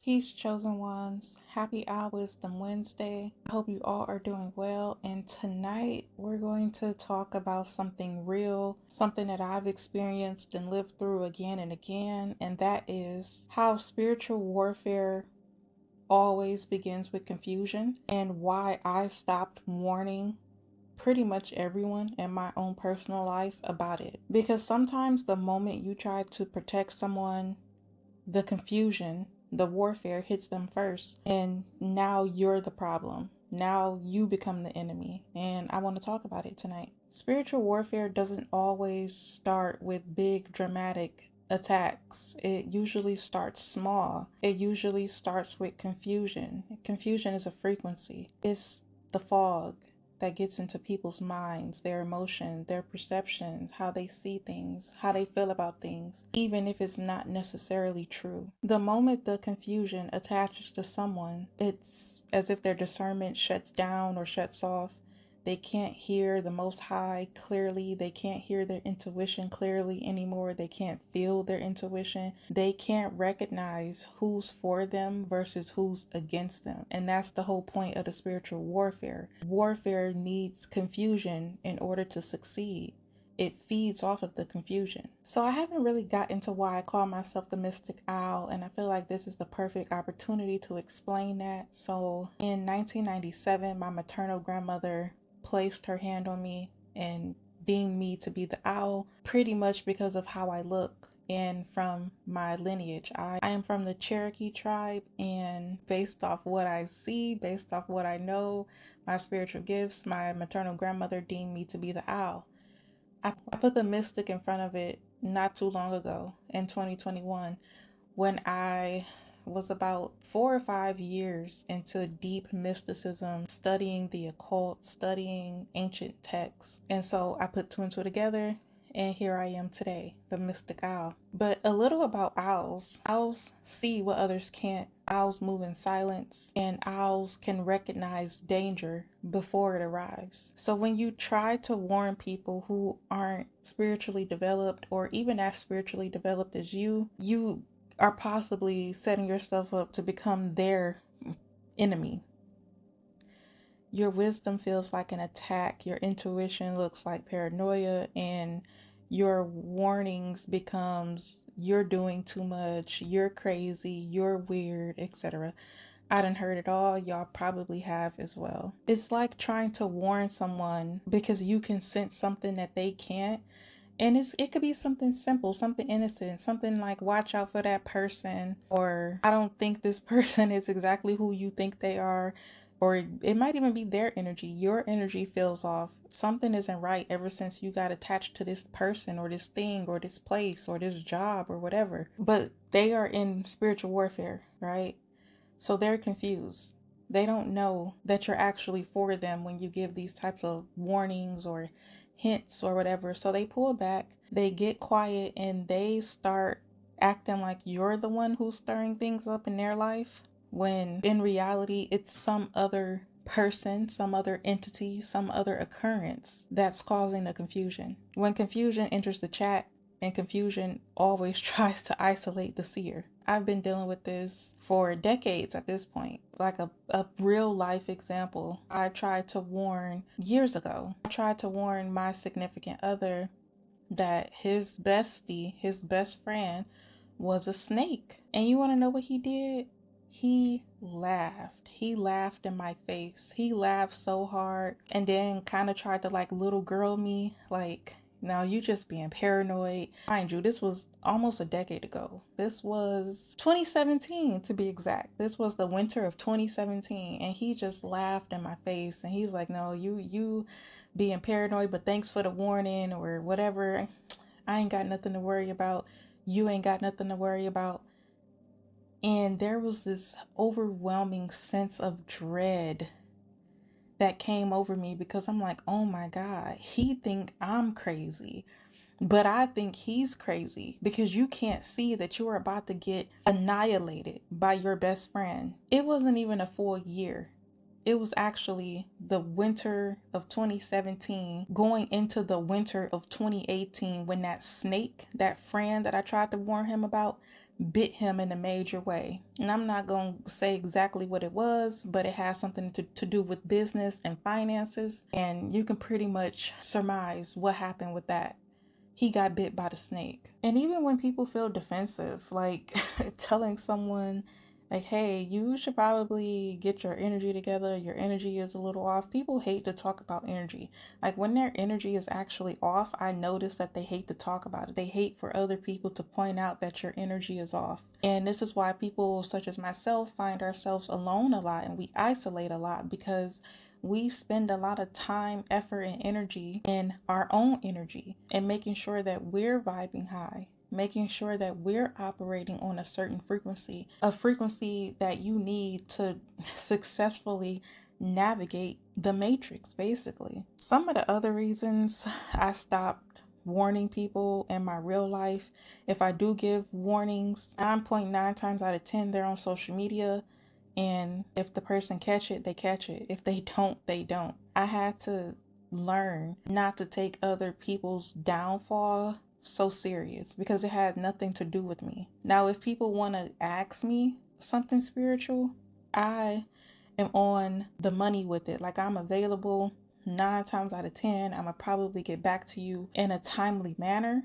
Peace, chosen ones. Happy Eye Wisdom Wednesday. I hope you all are doing well. And tonight we're going to talk about something real, something that I've experienced and lived through again and again, and that is how spiritual warfare always begins with confusion and why I've stopped warning pretty much everyone in my own personal life about it. Because sometimes the moment you try to protect someone, the confusion, the warfare hits them first, and now you're the problem. Now you become the enemy, and I want to talk about it tonight. Spiritual warfare doesn't always start with big dramatic attacks. It usually starts small. It usually starts with confusion. Confusion is a frequency. It's the fog that gets into people's minds, their emotions, their perception, how they see things, how they feel about things, even if it's not necessarily true. The moment the confusion attaches to someone, it's as if their discernment shuts down or shuts off. They can't hear the Most High clearly. They can't hear their intuition clearly anymore. They can't feel their intuition. They can't recognize who's for them versus who's against them. And that's the whole point of the spiritual warfare. Warfare needs confusion in order to succeed. It feeds off of the confusion. So I haven't really got into why I call myself the Mystic Owl, and I feel like this is the perfect opportunity to explain that. So in 1997, my maternal grandmother placed her hand on me and deemed me to be the owl, pretty much because of how I look and from my lineage. I am from the Cherokee tribe, and based off what I see, based off what I know, my spiritual gifts, my maternal grandmother deemed me to be the owl. I put the mystic in front of it not too long ago in 2021 when I was about 4 or 5 years into deep mysticism, studying the occult, studying ancient texts. And so I put two and two together, and here I am today, the mystic owl. But a little about owls. Owls see what others can't. Owls move in silence, and owls can recognize danger before it arrives. So when you try to warn people who aren't spiritually developed or even as spiritually developed as you are possibly setting yourself up to become their enemy. Your wisdom feels like an attack, your intuition looks like paranoia, and your warnings becomes you're doing too much, you're crazy, you're weird, etc. I done heard it all, y'all probably have as well. It's like trying to warn someone because you can sense something that they can't. And it could be something simple, something innocent, something like watch out for that person, or I don't think this person is exactly who you think they are, or it might even be their energy. Your energy feels off. Something isn't right ever since you got attached to this person or this thing or this place or this job or whatever. But they are in spiritual warfare, right? So they're confused. They don't know that you're actually for them when you give these types of warnings or hints or whatever. So they pull back, they get quiet, and they start acting like you're the one who's stirring things up in their life, when in reality it's some other person, some other entity, some other occurrence that's causing the confusion. When confusion enters the chat, and confusion always tries to isolate the seer. I've been dealing with this for decades at this point. Like a real life example, I tried to warn years ago. I tried to warn my significant other that his bestie, his best friend, was a snake. And you want to know what he did? He laughed. He laughed in my face. He laughed so hard and then kind of tried to like little girl me, like, now you just being paranoid. Mind you, this was almost a decade ago. This was 2017 to be exact. This was the winter of 2017, and he just laughed in my face and he's like, no, you being paranoid, but thanks for the warning or whatever. I ain't got nothing to worry about. You ain't got nothing to worry about. And there was this overwhelming sense of dread that came over me because I'm like, oh my God, he think I'm crazy. But I think he's crazy because you can't see that you are about to get annihilated by your best friend. It wasn't even a full year. It was actually the winter of 2017 going into the winter of 2018 when that snake, that friend that I tried to warn him about, bit him in a major way. And I'm not going to say exactly what it was, but it has something to do with business and finances. And you can pretty much surmise what happened with that. He got bit by the snake. And even when people feel defensive, like telling someone, like, hey, you should probably get your energy together, your energy is a little off. People hate to talk about energy. Like, when their energy is actually off, I notice that they hate to talk about it. They hate for other people to point out that your energy is off. And this is why people such as myself find ourselves alone a lot and we isolate a lot, because we spend a lot of time, effort, and energy in our own energy and making sure that we're vibing high, making sure that we're operating on a certain frequency, a frequency that you need to successfully navigate the matrix, basically. Some of the other reasons I stopped warning people in my real life, if I do give warnings, 9.9 times out of 10, they're on social media. And if the person catch it, they catch it. If they don't, they don't. I had to learn not to take other people's downfall so serious because it had nothing to do with me. Now, if people want to ask me something spiritual, I am on the money with it. Like, I'm available 9 times out of 10. I'm gonna probably get back to you in a timely manner.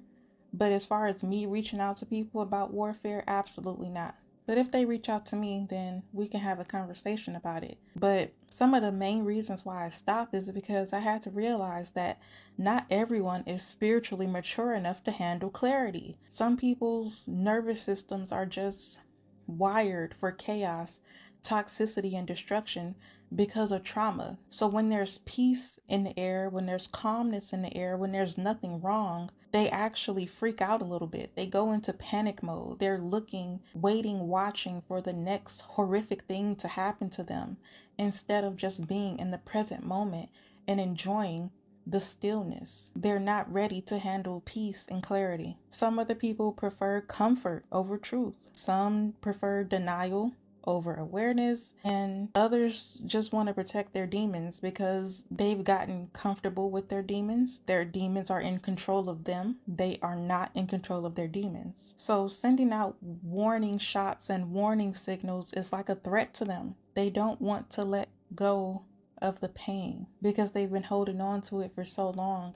But as far as me reaching out to people about warfare, absolutely not. But if they reach out to me, then we can have a conversation about it. But some of the main reasons why I stopped is because I had to realize that not everyone is spiritually mature enough to handle clarity. Some people's nervous systems are just wired for chaos, toxicity, and destruction because of trauma. So when there's peace in the air, when there's calmness in the air, when there's nothing wrong, they actually freak out a little bit. They go into panic mode. They're looking, waiting, watching for the next horrific thing to happen to them instead of just being in the present moment and enjoying the stillness. They're not ready to handle peace and clarity. Some other people prefer comfort over truth. Some prefer denial over awareness, and others just want to protect their demons because they've gotten comfortable with their demons. Their demons are in control of them. They are not in control of their demons. So sending out warning shots and warning signals is like a threat to them. They don't want to let go of the pain because they've been holding on to it for so long.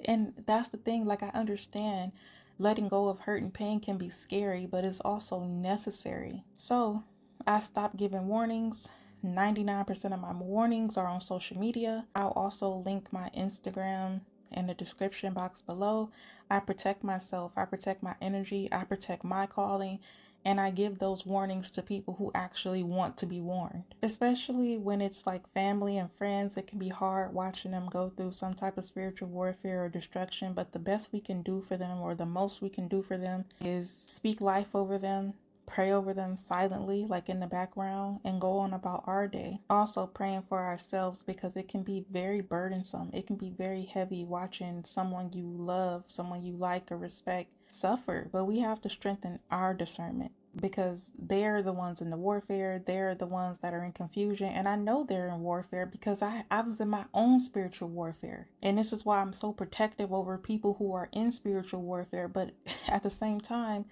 And that's the thing, like, I understand letting go of hurt and pain can be scary, but it's also necessary. So I stopped giving warnings. 99% of my warnings are on social media. I'll also link my Instagram in the description box below. I protect myself, I protect my energy, I protect my calling, and I give those warnings to people who actually want to be warned. Especially when it's like family and friends, it can be hard watching them go through some type of spiritual warfare or destruction, but the best we can do for them, or the most we can do for them, is speak life over them, pray over them silently, like in the background, and go on about our day. Also praying for ourselves because it can be very burdensome. It can be very heavy watching someone you love, someone you like or respect suffer. But we have to strengthen our discernment because they're the ones in the warfare. They're the ones that are in confusion. And I know they're in warfare because I was in my own spiritual warfare. And this is why I'm so protective over people who are in spiritual warfare. But at the same time,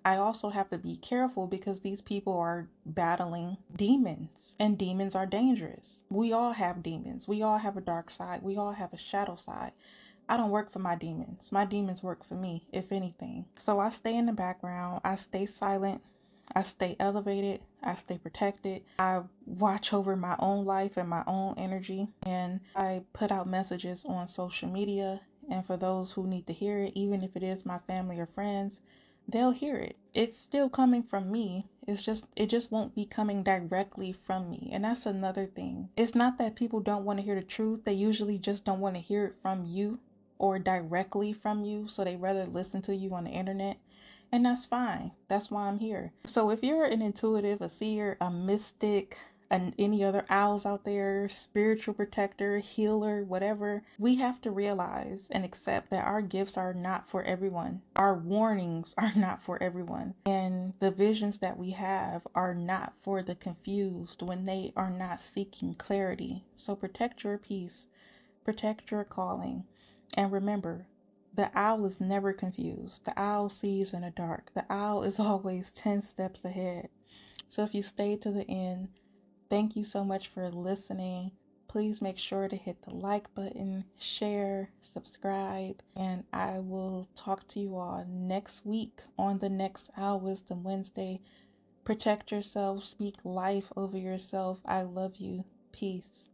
I also have to be careful because these people are battling demons, and demons are dangerous. We all have demons. We all have a dark side. We all have a shadow side. I don't work for my demons. My demons work for me, if anything. So I stay in the background. I stay silent. I stay elevated. I stay protected. I watch over my own life and my own energy. And I put out messages on social media. And for those who need to hear it, even if it is my family or friends, they'll hear it. It's still coming from me. It just won't be coming directly from me. And that's another thing. It's not that people don't want to hear the truth. They usually just don't want to hear it from you or directly from you. So they rather listen to you on the internet. And that's fine. That's why I'm here. So if you're an intuitive, a seer, a mystic, and any other owls out there, spiritual protector, healer, whatever, we have to realize and accept that our gifts are not for everyone. Our warnings are not for everyone. And the visions that we have are not for the confused when they are not seeking clarity. So protect your peace, protect your calling, and remember, The owl is never confused. The owl sees in the dark. The owl is always 10 steps ahead. So if you stay to the end, thank you so much for listening. Please make sure to hit the like button, share, subscribe, and I will talk to you all next week on the next Owl Wisdom Wednesday. Protect yourself, speak life over yourself. I love you. Peace.